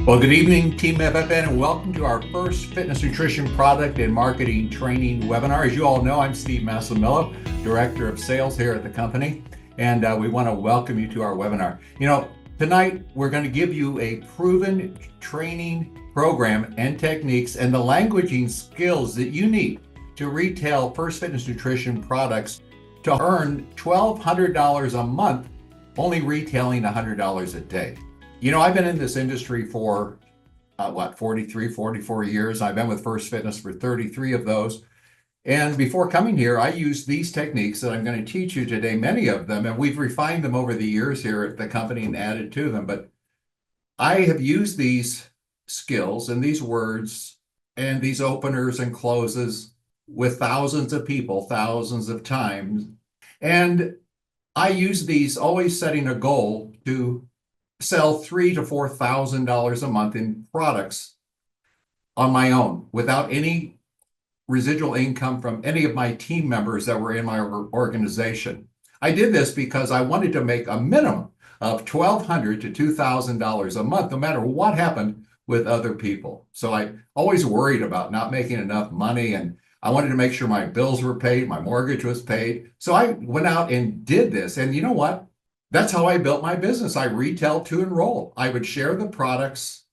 Well, good evening, Team FFN, and welcome to our first fitness nutrition product and marketing training webinar. As you all know, I'm Steve Massimillo, Director of Sales here at the company, and we want to welcome you to our webinar. Tonight we're going to give you a proven training program and techniques and the languaging skills that you need to retail First Fitness Nutrition products to earn $1,200 a month, only retailing $100 a day. I've been in this industry for 43, 44 years. I've been with First Fitness for 33 of those. And before coming here, I used these techniques that I'm going to teach you today, many of them, and we've refined them over the years here at the company and added to them. But I have used these skills and these words and these openers and closes with thousands of people, thousands of times. And I use these always setting a goal to sell $3,000 to $4,000 a month in products on my own without any residual income from any of my team members that were in my organization. I did this because I wanted to make a minimum of $1,200 to $2,000 a month, no matter what happened with other people. So I always worried about not making enough money, and I wanted to make sure my bills were paid, my mortgage was paid. So I went out and did this, and you know what? That's how I built my business. I retail to enroll. I would share the products,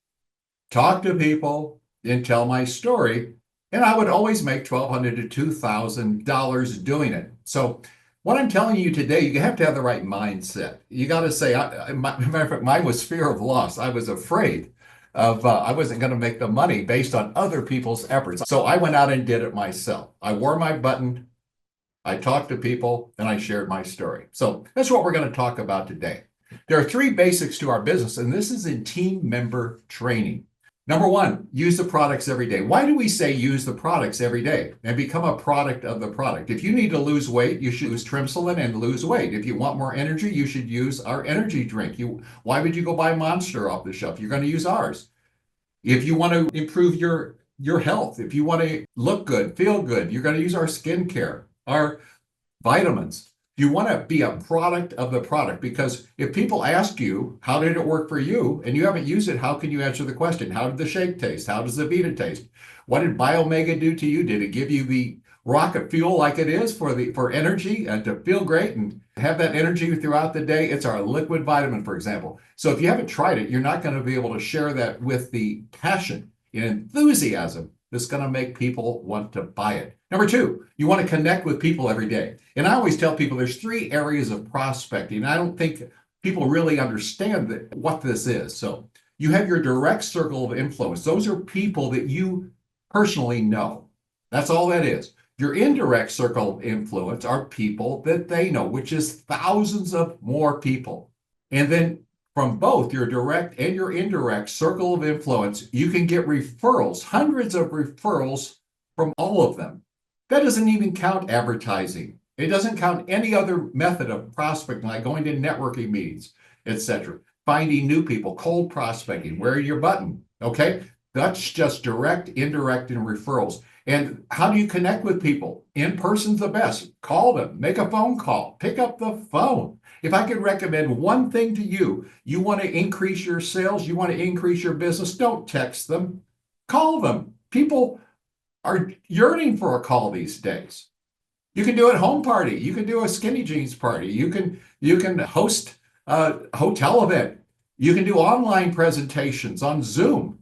talk to people, and tell my story. And I would always make $1,200 to $2,000 doing it. So what I'm telling you today, you have to have the right mindset. You got to say, matter of fact, mine was fear of loss. I was afraid of, I wasn't going to make the money based on other people's efforts. So I went out and did it myself. I wore my button. I talked to people and I shared my story. So that's what we're going to talk about today. There are three basics to our business, and this is in team member training. Number one, use the products every day. Why do we say use the products every day and become a product of the product? If you need to lose weight, you should use Trimsolid and lose weight. If you want more energy, you should use our energy drink. Why would you go buy Monster off the shelf? You're going to use ours. If you want to improve your health, if you want to look good, feel good, you're going to use our skincare, our vitamins. You want to be a product of the product, because if people ask you, how did it work for you? And you haven't used it, how can you answer the question? How did the shake taste? How does the Vita taste? What did Biomega do to you? Did it give you the rocket fuel like it is for energy and to feel great and have that energy throughout the day? It's our liquid vitamin, for example. So if you haven't tried it, you're not going to be able to share that with the passion and enthusiasm that's going to make people want to buy it. Number two, you want to connect with people every day. And I always tell people there's three areas of prospecting. I don't think people really understand what this is. So you have your direct circle of influence. Those are people that you personally know. That's all that is. Your indirect circle of influence are people that they know, which is thousands of more people. And then from both your direct and your indirect circle of influence, you can get referrals, hundreds of referrals from all of them. That doesn't even count advertising. It doesn't count any other method of prospecting, like going to networking meetings, etc. Finding new people, cold prospecting, wear your button, okay? That's just direct, indirect, and referrals. And how do you connect with people? In person's the best. Call them, make a phone call, pick up the phone. If I could recommend one thing to you, you want to increase your sales, you want to increase your business, don't text them, call them. People are yearning for a call these days. You can do a home party, you can do a skinny jeans party, you can host a hotel event, you can do online presentations on Zoom.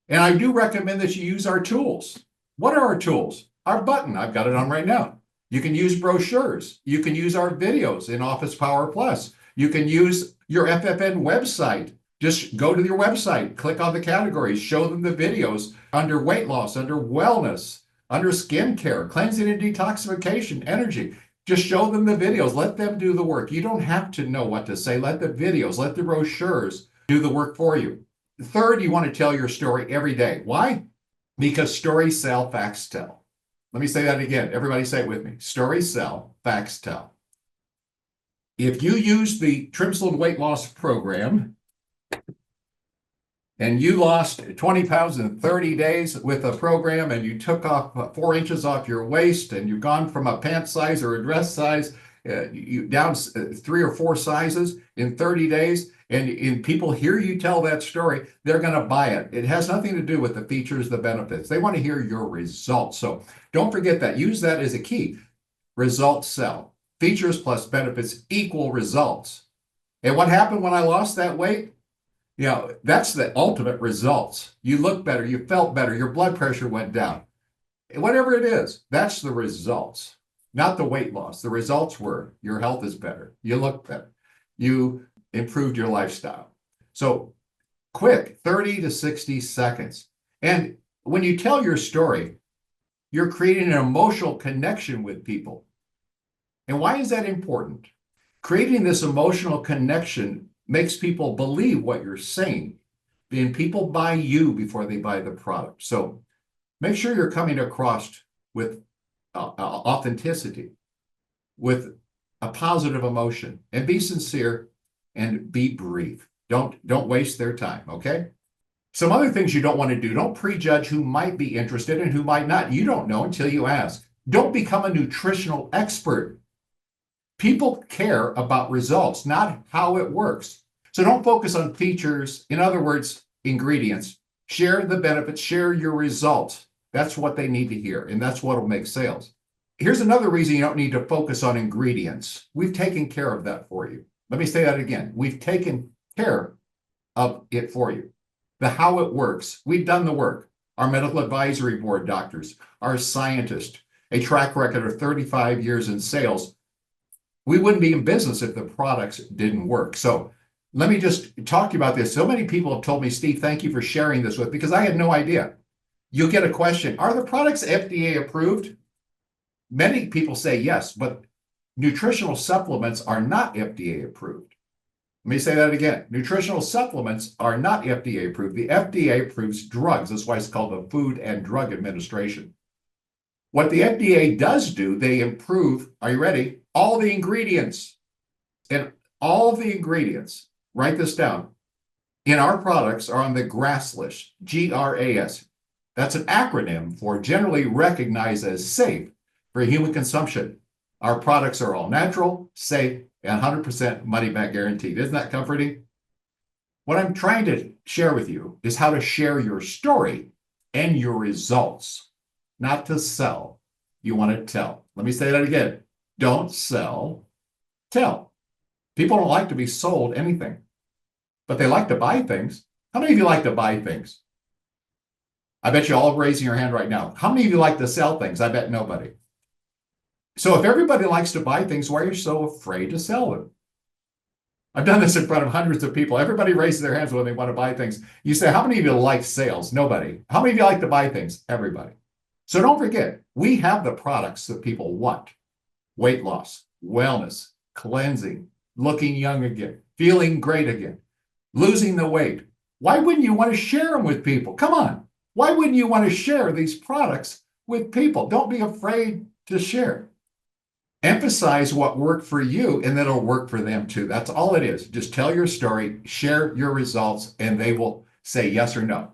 And I do recommend that you use our tools. What are our tools? Our button, I've got it on right now. You can use brochures. You can use our videos in Office Power Plus. You can use your FFN website. Just go to your website, click on the categories, show them the videos under weight loss, under wellness, under skincare, cleansing and detoxification, energy. Just show them the videos. Let them do the work. You don't have to know what to say. Let the videos, let the brochures do the work for you. Third, you want to tell your story every day. Why? Because stories sell, facts tell. Let me say that again. Everybody say it with me. Stories sell, facts tell. If you use the Trimsolid weight loss program and you lost 20 pounds in 30 days with a program, and you took off 4 inches off your waist, and you've gone from a pant size or a dress size you down 3 or 4 sizes in 30 days, And people hear you tell that story, they're going to buy it. It has nothing to do with the features, the benefits. They want to hear your results. So don't forget that. Use that as a key. Results sell. Features plus benefits equal results. And what happened when I lost that weight? That's the ultimate results. You look better, you felt better, your blood pressure went down. Whatever it is, that's the results, not the weight loss. The results were your health is better, you look better, you improved your lifestyle. So quick, 30 to 60 seconds. And when you tell your story, you're creating an emotional connection with people. And why is that important? Creating this emotional connection makes people believe what you're saying. And people buy you before they buy the product. So make sure you're coming across with authenticity, with a positive emotion, and be sincere and be brief. Don't waste their time, okay? Some other things you don't want to do. Don't prejudge who might be interested and who might not. You don't know until you ask. Don't become a nutritional expert. People care about results, not how it works. So don't focus on features. In other words, ingredients. Share the benefits, share your results. That's what they need to hear, and that's what will make sales. Here's another reason you don't need to focus on ingredients. We've taken care of that for you. Let me say that again. We've taken care of it for you. The how it works, we've done the work. Our medical advisory board doctors, our scientists, a track record of 35 years in sales. We wouldn't be in business if the products didn't work. So let me just talk to you about this. So many people have told me, Steve, thank you for sharing this with, because I had no idea. You'll get a question, are the products FDA approved? Many people say yes, but nutritional supplements are not FDA approved. Let me say that again. Nutritional supplements are not FDA approved. The FDA approves drugs. That's why it's called the Food and Drug Administration. What the FDA does do, they improve, are you ready? All the ingredients. And all of the ingredients, write this down, in our products are on the GRAS list, GRAS. That's an acronym for generally recognized as safe for human consumption. Our products are all natural, safe, and 100% money back guaranteed. Isn't that comforting? What I'm trying to share with you is how to share your story and your results, not to sell. You want to tell. Let me say that again. Don't sell, tell. People don't like to be sold anything, but they like to buy things. How many of you like to buy things? I bet you all are raising your hand right now. How many of you like to sell things? I bet nobody. So if everybody likes to buy things, why are you so afraid to sell them? I've done this in front of hundreds of people. Everybody raises their hands when they want to buy things. You say, how many of you like sales? Nobody. How many of you like to buy things? Everybody. So don't forget, we have the products that people want. Weight loss, wellness, cleansing, looking young again, feeling great again, losing the weight. Why wouldn't you want to share them with people? Come on. Why wouldn't you want to share these products with people? Don't be afraid to share. Emphasize what worked for you, and then it'll work for them too. That's all it is. Just tell your story, share your results, and they will say yes or no.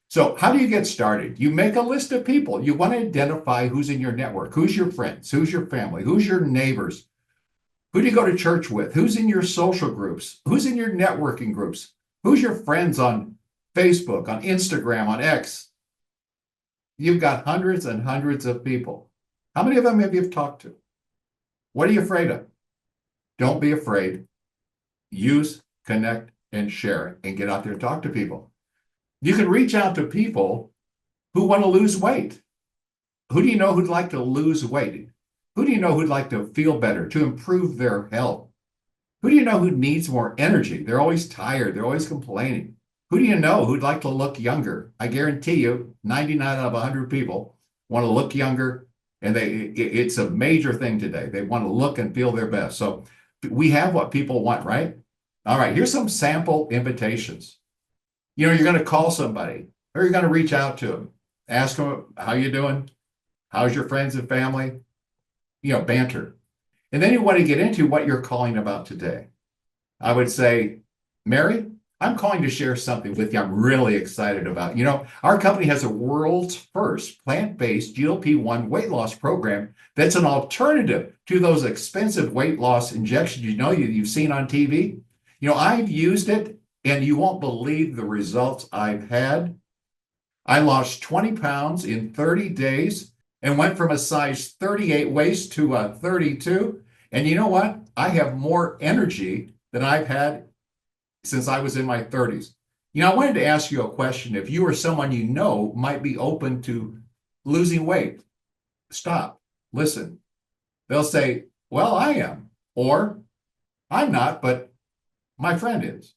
So how do you get started? You make a list of people. You want to identify who's in your network, who's your friends, who's your family, who's your neighbors, who do you go to church with, who's in your social groups, who's in your networking groups, who's your friends on Facebook, on Instagram, on X. You've got hundreds and hundreds of people. How many of them have you talked to? What are you afraid of? Don't be afraid. Use, connect, and share, and get out there and talk to people. You can reach out to people who want to lose weight. Who do you know who'd like to lose weight? Who do you know who'd like to feel better, to improve their health? Who do you know who needs more energy? They're always tired. They're always complaining. Who do you know who'd like to look younger? I guarantee you 99 out of 100 people want to look younger, and it's a major thing today. They want to look and feel their best. So we have what people want, right? All right, here's some sample invitations. You're going to call somebody, or you're going to reach out to them, ask them, how you doing? How's your friends and family? Banter. And then you want to get into what you're calling about today. I would say, Mary, I'm calling to share something with you I'm really excited about. Our company has a world's first plant-based GLP-1 weight loss program that's an alternative to those expensive weight loss injections you've seen on TV. I've used it and you won't believe the results I've had. I lost 20 pounds in 30 days and went from a size 38 waist to a 32. And you know what? I have more energy than I've had since I was in my 30s. I wanted to ask you a question. If you or someone you know might be open to losing weight, stop, listen. They'll say, well, I am, or I'm not, but my friend is.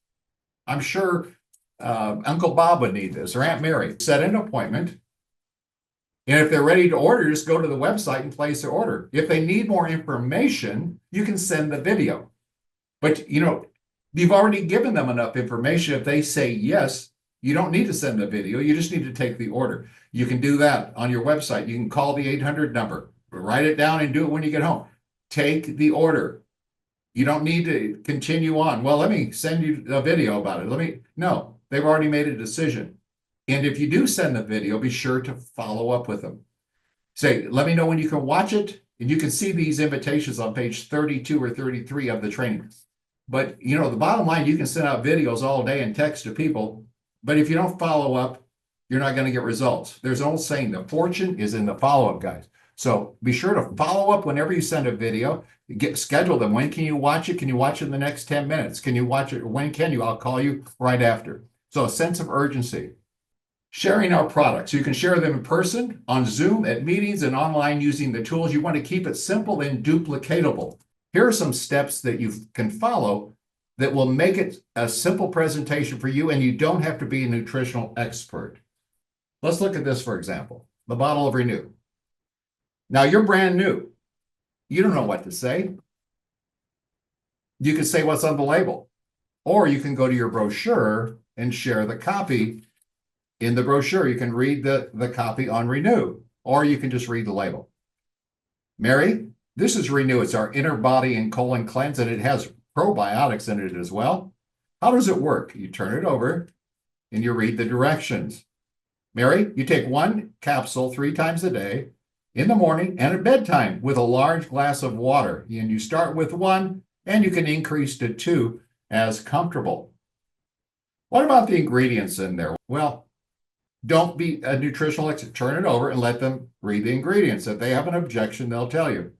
I'm sure Uncle Bob would need this, or Aunt Mary. Set an appointment. And if they're ready to order, just go to the website and place their order. If they need more information, you can send the video. But, you've already given them enough information. If they say yes, you don't need to send the video. You just need to take the order. You can do that on your website. You can call the 800 number, write it down and do it when you get home. Take the order. You don't need to continue on. Well, let me send you a video about it. No, they've already made a decision. And if you do send the video, be sure to follow up with them. Say, let me know when you can watch it. And you can see these invitations on page 32 or 33 of the training. But, the bottom line, you can send out videos all day and text to people. But if you don't follow up, you're not going to get results. There's an old saying, the fortune is in the follow-up, guys. So be sure to follow up whenever you send a video. Schedule them. When can you watch it? Can you watch it in the next 10 minutes? Can you watch it? When can you? I'll call you right after. So a sense of urgency. Sharing our products. You can share them in person, on Zoom, at meetings, and online using the tools. You want to keep it simple and duplicatable. Here are some steps that you can follow that will make it a simple presentation for you, and you don't have to be a nutritional expert. Let's look at this, for example, the bottle of Renew. Now, you're brand new. You don't know what to say. You can say what's on the label, or you can go to your brochure and share the copy. In the brochure, you can read the copy on Renew, or you can just read the label. Mary, this is Renew. It's our inner body and colon cleanse, and it has probiotics in it as well. How does it work? You turn it over and you read the directions. Mary, you take one capsule 3 times a day, in the morning and at bedtime, with a large glass of water. And you start with 1 and you can increase to 2 as comfortable. What about the ingredients in there? Well, don't be a nutritional expert. Turn it over and let them read the ingredients. If they have an objection, they'll tell you.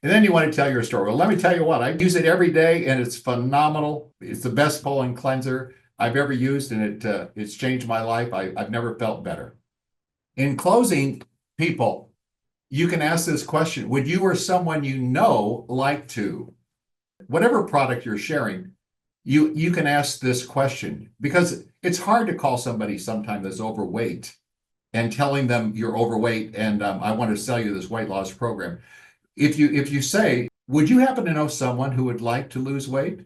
And then you want to tell your story. Well, let me tell you what, I use it every day and it's phenomenal. It's the best colon cleanser I've ever used, and it's changed my life. I've never felt better. In closing, people, you can ask this question: would you or someone you know like to? Whatever product you're sharing, you can ask this question, because it's hard to call somebody sometimes that's overweight and telling them you're overweight and I want to sell you this weight loss program. If you say, would you happen to know someone who would like to lose weight?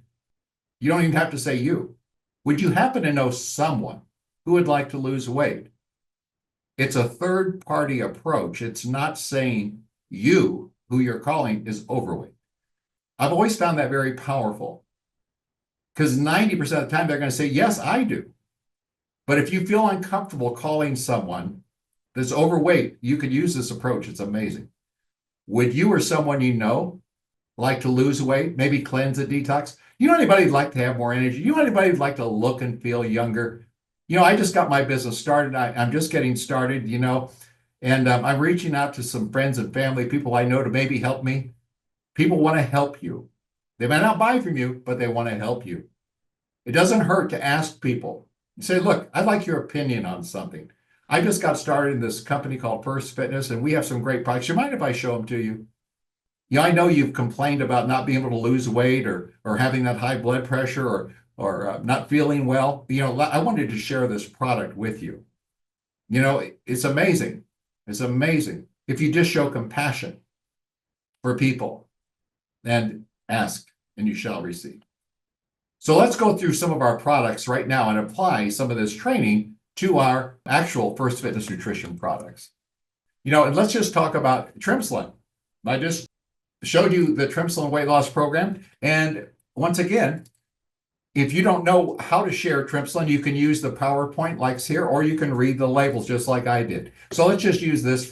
You don't even have to say you. Would you happen to know someone who would like to lose weight? It's a third-party approach. It's not saying you, who you're calling, is overweight. I've always found that very powerful, because 90% of the time they're going to say, yes, I do. But if you feel uncomfortable calling someone that's overweight, you could use this approach. It's amazing. Would you or someone you know like to lose weight, maybe cleanse a detox? You know anybody who'd like to have more energy? You know anybody who'd like to look and feel younger? I just got my business started. I'm just getting started, and I'm reaching out to some friends and family, people I know, to maybe help me. People want to help you. They might not buy from you, but they want to help you. It doesn't hurt to ask people. You say, look, I'd like your opinion on something. I just got started in this company called First Fitness, and we have some great products. You mind if I show them to you? I know you've complained about not being able to lose weight or having that high blood pressure or not feeling well. I wanted to share this product with you. It's amazing. It's amazing if you just show compassion for people and ask, and you shall receive. So let's go through some of our products right now and apply some of this training to our actual First Fitness Nutrition products. And let's just talk about Trimslin. I just showed you the Trimslin weight loss program. And once again, if you don't know how to share Trimslin, you can use the PowerPoint like here, or you can read the labels just like I did. So let's just use this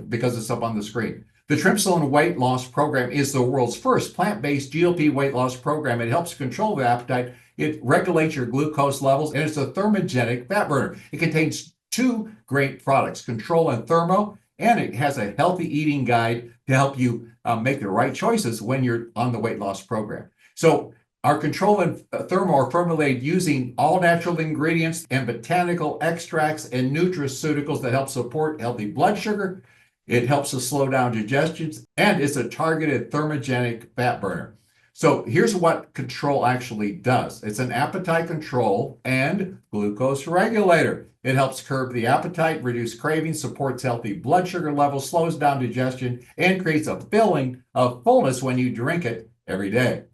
because it's up on the screen. The Trimsolin weight loss program is the world's first plant-based GLP weight loss program. It helps control the appetite. It regulates your glucose levels, and it's a thermogenic fat burner. It contains two great products, Control and Thermo, and it has a healthy eating guide to help you make the right choices when you're on the weight loss program. So our Control and Thermo are formulated using all natural ingredients and botanical extracts and nutraceuticals that help support healthy blood sugar. It helps to slow down digestions, and it's a targeted thermogenic fat burner. So here's what Control actually does. It's an appetite control and glucose regulator. It helps curb the appetite, reduce cravings, supports healthy blood sugar levels, slows down digestion, and creates a feeling of fullness when you drink it every day.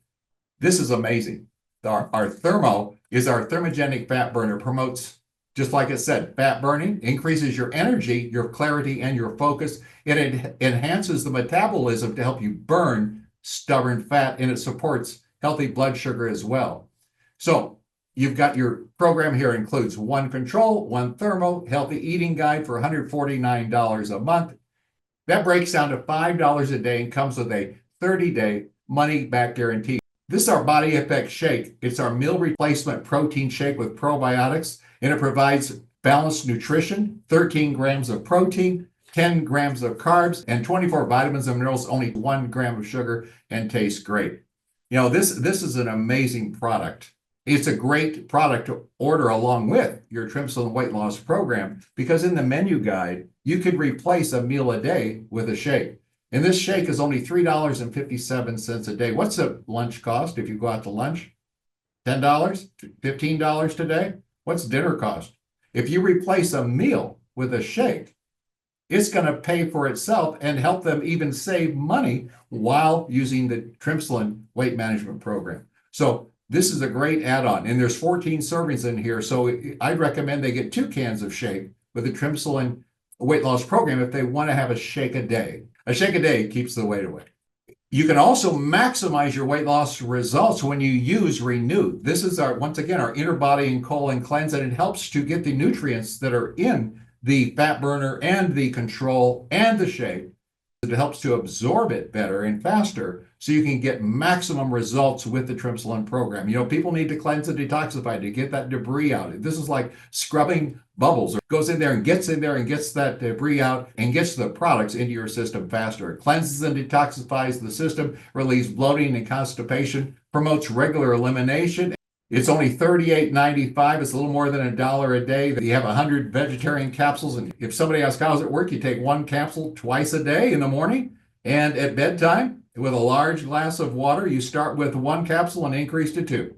This is amazing. Our Thermo is our thermogenic fat burner, promotes, just like it said, fat burning, increases your energy, your clarity, and your focus. It enhances the metabolism to help you burn stubborn fat, and it supports healthy blood sugar as well. So you've got your program here, includes one Control, one Thermo, healthy eating guide for $149 a month. That breaks down to $5 a day and comes with a 30-day money-back guarantee. This is our Body Effect Shake. It's our meal replacement protein shake with probiotics, and it provides balanced nutrition, 13 grams of protein, 10 grams of carbs, and 24 vitamins and minerals, only 1 gram of sugar, and tastes great. You know, this is an amazing product. It's a great product to order along with your Trimsolin weight loss program, because in the menu guide, you could replace a meal a day with a shake. And this shake is only $3.57 a day. What's the lunch cost if you go out to lunch? $10? $15 today? What's dinner cost? If you replace a meal with a shake, it's going to pay for itself and help them even save money while using the Trimsolin weight management program. So this is a great add-on, and there's 14 servings in here. So I'd recommend they get 2 cans of shake with the Trimsolin weight loss program if they want to have a shake a day. A shake a day keeps the weight away. You can also maximize your weight loss results when you use Renew. This is once again, our inner body and colon cleanse, and it helps to get the nutrients that are in the fat burner and the Control and the shake. It helps to absorb it better and faster so you can get maximum results with the Trimsolin program. You know, people need to cleanse and detoxify to get that debris out. This is like scrubbing bubbles. It goes in there and gets that debris out and gets the products into your system faster. It cleanses and detoxifies the system, relieves bloating and constipation, promotes regular elimination. It's only $38.95. It's a little more than $1 a day. You have 100 vegetarian capsules, and if somebody asks how's it work, you take 1 capsule twice a day in the morning and at bedtime with a large glass of water. You start with 1 capsule and increase to 2.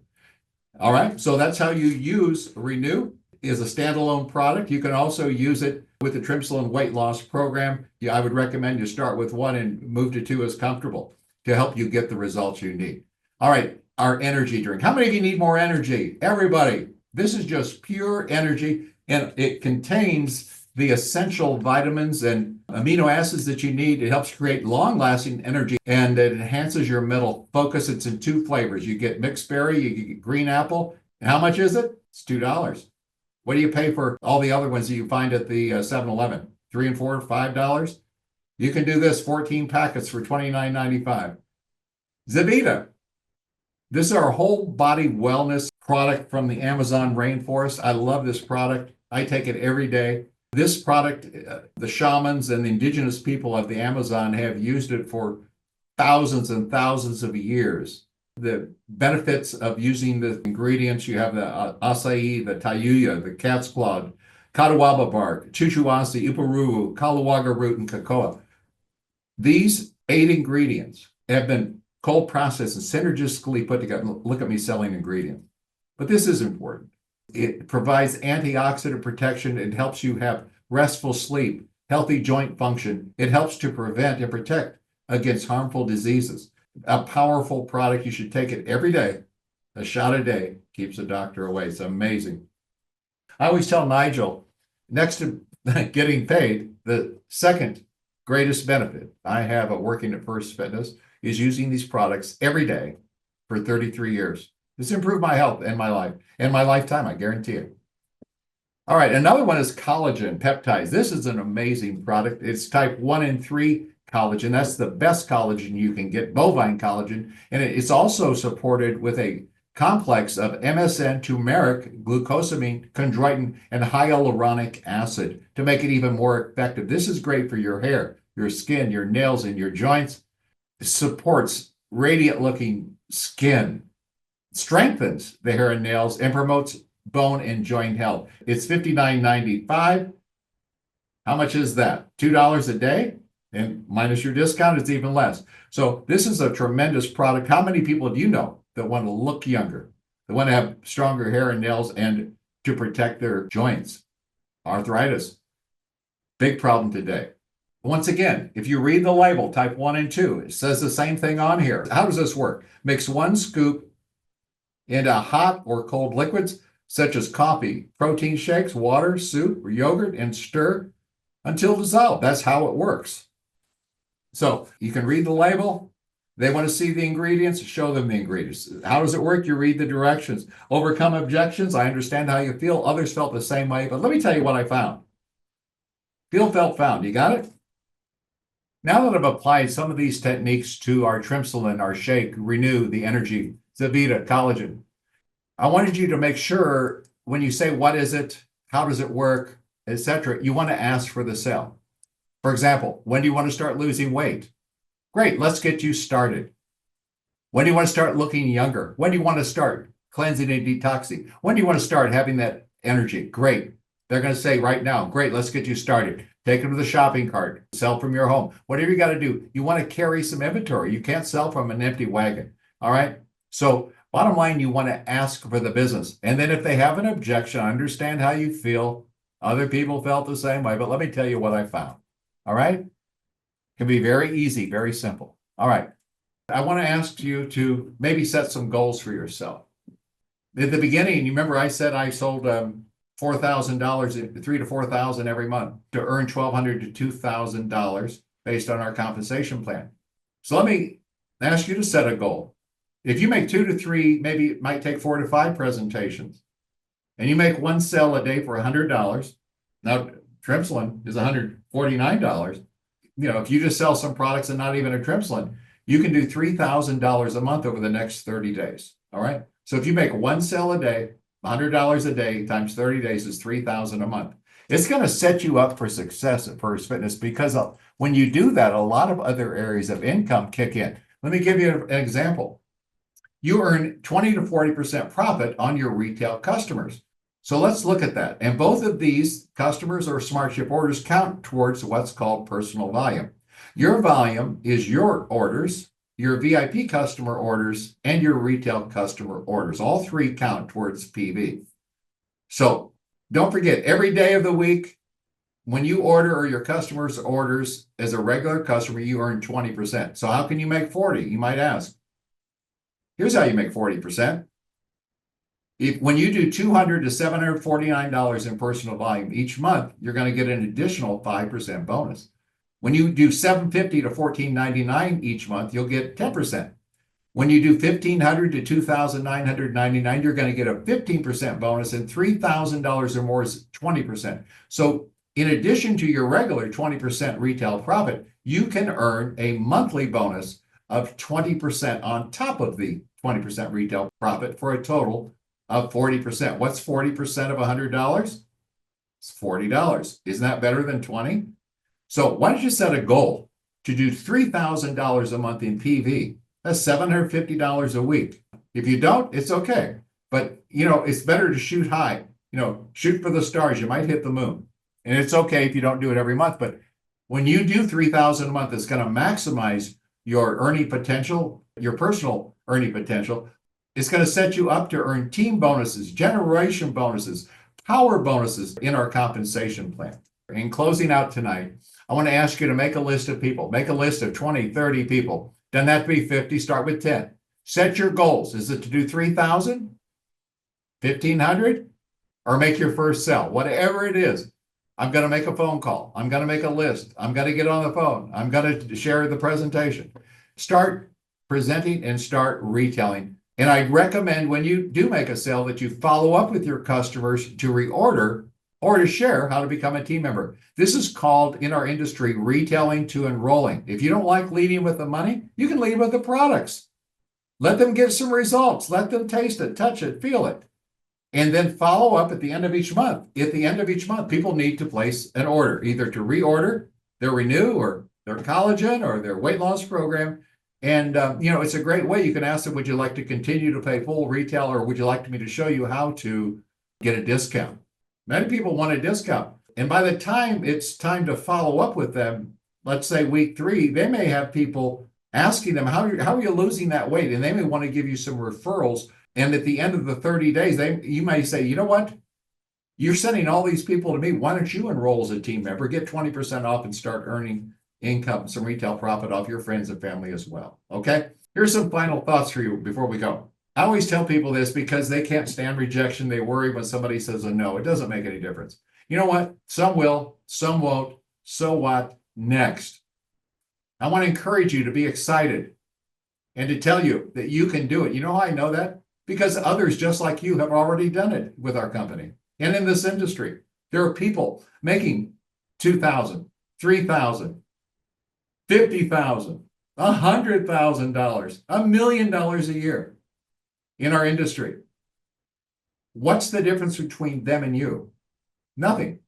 All right, so that's how you use Renew. Is a standalone product. You can also use it with the Trimsolin weight loss program. Yeah, I would recommend you start with 1 and move to 2 as comfortable to help you get the results you need. All right. Our energy drink. How many of you need more energy? Everybody. This is just pure energy, and it contains the essential vitamins and amino acids that you need. It helps create long-lasting energy, and it enhances your mental focus. It's in 2 flavors. You get mixed berry, you get green apple. And how much is it? It's $2. What do you pay for all the other ones that you find at the 7-Eleven? $3 and $4, $5? You can do this, 14 packets for $29.95. ZeVita. This is our whole body wellness product from the Amazon rainforest. I love this product. I take it every day. This product, the shamans and the indigenous people of the Amazon have used it for thousands and thousands of years. The benefits of using the ingredients, you have the acai, the tayuya, the cat's claw, catawaba bark, chuchuasi, uparuvu, kalawaga root, and cocoa. These 8 ingredients have been cold processed and synergistically put together. Look at me selling ingredients. But this is important. It provides antioxidant protection. It helps you have restful sleep, healthy joint function. It helps to prevent and protect against harmful diseases. A powerful product. You should take it every day. A shot a day keeps the doctor away. It's amazing. I always tell Nigel, next to getting paid, the second greatest benefit I have of working at First Fitness is using these products every day for 33 years. This improved my health and my life and my lifetime, I guarantee it. All right, another one is collagen peptides. This is an amazing product. It's type 1 and 3 collagen. That's the best collagen you can get, bovine collagen. And it's also supported with a complex of MSM, turmeric, glucosamine, chondroitin, and hyaluronic acid to make it even more effective. This is great for your hair, your skin, your nails, and your joints. It supports radiant looking skin, strengthens the hair and nails, and promotes bone and joint health. It's $59.95. How much is that? $2 a day? And minus your discount, it's even less. So this is a tremendous product. How many people do you know that want to look younger, that want to have stronger hair and nails, and to protect their joints? Arthritis, big problem today. Once again, if you read the label, type 1 and 2, it says the same thing on here. How does this work? Mix 1 scoop into hot or cold liquids, such as coffee, protein shakes, water, soup, or yogurt, and stir until dissolved. That's how it works. So you can read the label. They want to see the ingredients, show them the ingredients. How does it work? You read the directions. Overcome objections. I understand how you feel. Others felt the same way, but let me tell you what I found. Feel, felt, found. You got it? Now that I've applied some of these techniques to our Trimsolin, our shake, Renew, the Energy, Zivita, Collagen, I wanted you to make sure when you say, what is it? How does it work? Etc. You want to ask for the sale. For example, when do you want to start losing weight? Great, let's get you started. When do you want to start looking younger? When do you want to start cleansing and detoxing? When do you want to start having that energy? Great. They're going to say right now, great, let's get you started. Take them to the shopping cart, sell from your home. Whatever you got to do, you want to carry some inventory. You can't sell from an empty wagon. All right. So bottom line, you want to ask for the business. And then if they have an objection, I understand how you feel. Other people felt the same way, but let me tell you what I found. All right. Can be very easy, very simple. All right. I want to ask you to maybe set some goals for yourself. At the beginning, you remember I said I sold $4,000, $3,000 to $4,000 every month to earn $1,200 to $2,000 based on our compensation plan. So let me ask you to set a goal. If you make 2 to 3, maybe it might take 4 to 5 presentations, and you make one sale a day for $100. Now, Trimsolin is $149. You know, if you just sell some products and not even a Trimsolin, you can do $3,000 a month over the next 30 days. All right. So if you make one sale a day, $100 a day times 30 days is $3,000 a month. It's going to set you up for success at First Fitness because when you do that, a lot of other areas of income kick in. Let me give you an example. You earn 20 to 40% profit on your retail customers. So let's look at that. And both of these customers or SmartShip orders count towards what's called personal volume. Your volume is your orders, your VIP customer orders, and your retail customer orders. All three count towards PV. So don't forget, every day of the week, when you order or your customers orders as a regular customer, you earn 20%. So how can you make 40? You might ask. Here's how you make 40%. When you do $200 to $749 in personal volume each month, you're going to get an additional 5% bonus. When you do $750 to $1,499 each month, you'll get 10%. When you do $1,500 to $2,999, you're going to get a 15% bonus, and $3,000 or more is 20%. So in addition to your regular 20% retail profit, you can earn a monthly bonus of 20% on top of the 20% retail profit for a total of 40%. What's 40% of $100? It's $40. Isn't that better than 20? So why don't you set a goal to do $3,000 a month in PV? That's $750 a week. If you don't, it's okay. But, it's better to shoot high. Shoot for the stars. You might hit the moon. And it's okay if you don't do it every month. But when you do $3,000 a month, it's going to maximize your earning potential, your personal earning potential. It's going to set you up to earn team bonuses, generation bonuses, power bonuses in our compensation plan. In closing out tonight, I want to ask you to make a list of people. Make a list of 20, 30 people. Doesn't have to be 50. Start with 10. Set your goals. Is it to do 3,000, 1,500, or make your first sale? Whatever it is, I'm going to make a phone call. I'm going to make a list. I'm going to get on the phone. I'm going to share the presentation. Start presenting and start retailing. And I recommend when you do make a sale that you follow up with your customers to reorder or to share how to become a team member. This is called in our industry retailing to enrolling. If you don't like leading with the money, you can lead with the products. Let them get some results. Let them taste it, touch it, feel it. And then follow up at the end of each month. At the end of each month, people need to place an order, either to reorder their Renew or their collagen or their weight loss program. And, it's a great way. You can ask them, would you like to continue to pay full retail, or would you like me to show you how to get a discount? Many people want a discount. And by the time it's time to follow up with them, let's say week 3, they may have people asking them, how are you losing that weight? And they may want to give you some referrals. And at the end of the 30 days, you may say, you know what? You're sending all these people to me. Why don't you enroll as a team member, get 20% off and start earning income, some retail profit off your friends and family as well. Okay. Here's some final thoughts for you before we go. I always tell people this because they can't stand rejection. They worry when somebody says a no. It doesn't make any difference. You know what? Some will, some won't. So what? Next. I want to encourage you to be excited and to tell you that you can do it. You know how I know that? Because others just like you have already done it with our company and in this industry. There are people making $2,000, $3,000, $50,000, $100,000, $1 million a year in our industry. What's the difference between them and you? Nothing.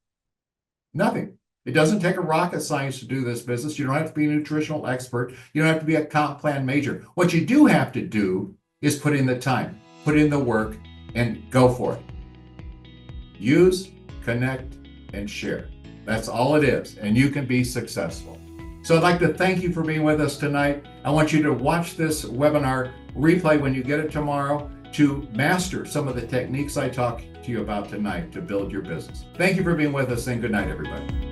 Nothing. It doesn't take a rocket science to do this business. You don't have to be a nutritional expert. You don't have to be a comp plan major. What you do have to do is put in the time, put in the work, and go for it. Use, connect, and share. That's all it is, and you can be successful. So I'd like to thank you for being with us tonight. I want you to watch this webinar replay when you get it tomorrow to master some of the techniques I talked to you about tonight to build your business. Thank you for being with us, and good night, everybody.